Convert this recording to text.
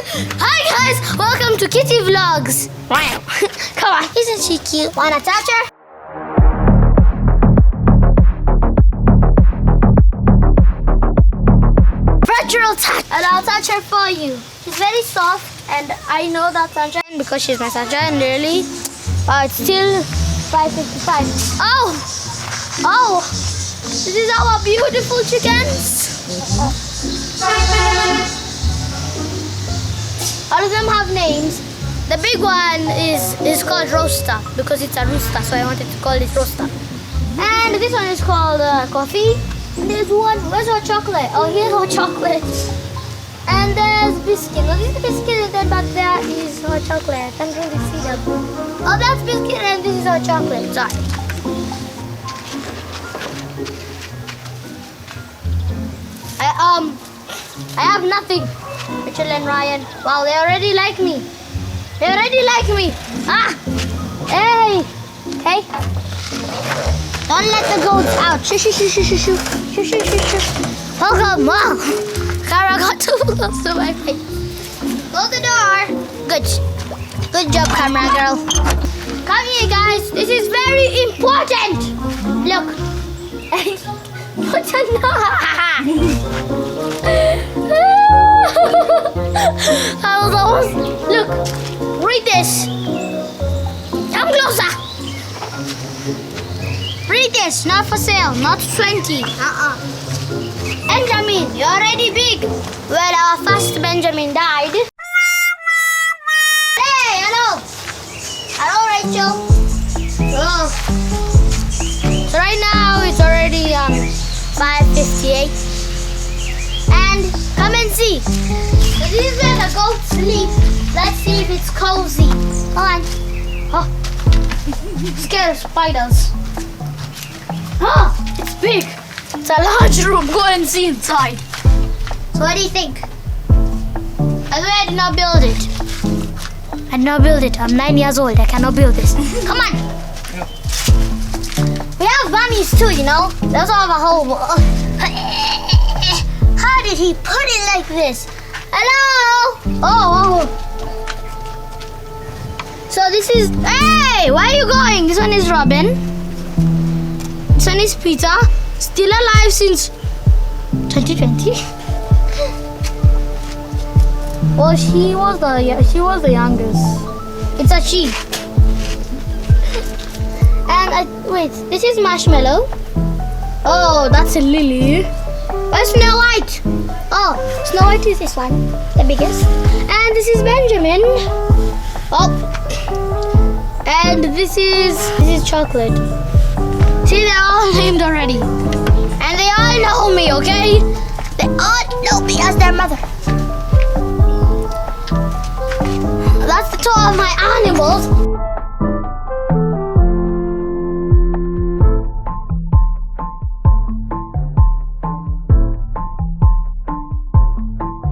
Hi guys, welcome to Kitty Vlogs. Wow. Come on, isn't she cute? Wanna touch her? Virtual touch, and I'll touch her for you. She's very soft, and I know that sunshine because she's my sunshine. Really, it's still 5:55. Oh, this is our beautiful chickens. All of them have names. The big one is called Roaster because it's a rooster, so I wanted to call it Roaster. And this one is called Coffee. And there's one. Where's our chocolate? Oh, here's our chocolate. And there's Biscuit. Well, this is Biscuit, and then back there is our chocolate. I can't really see them. Oh, that's Biscuit, and this is our chocolate. Sorry. I have nothing. Mitchell and Ryan. Wow, they already like me. They already like me. Ah! Hey! Hey! Don't let the goats out. Shoo, shoo, shoo, shoo, shoo, shoo. Shoo, shoo, shoo, shoo. Welcome. Wow. Kara got too close to my face. Close the door. Good. Good job, camera girl. Come here, guys. This is very important. Look. What's a Look, read this. Come closer. Read this. Not for sale. Not 20. Benjamin, you're already big. Well, our first Benjamin died. Hey, hello. Hello, Rachel. Oh. So right now it's already 5:58. And come and see. So this is where the goats sleep. Let's see if it's cozy. Come on. Oh, I'm scared of spiders. Oh, it's big. It's a large room. Go and see inside. So what do you think? By the way, I did not build it. I did not build it. I'm 9 years old. I cannot build this. Come on. We have bunnies too, you know. They also have a home. How did he put it like this? Hello? Oh. So this is... Hey, where are you going? This one is Robin. This one is Peter. Still alive since 2020. Well, she was the youngest. It's a she. And wait, this is Marshmallow. Oh, that's a Lily. Where's Snow White? Oh, Snow White is this one, the biggest. And this is Benjamin. Oh, and this is Chocolate. See, they're all named already, and they all know me. Okay, they all know me as their mother. That's the tour of my animals.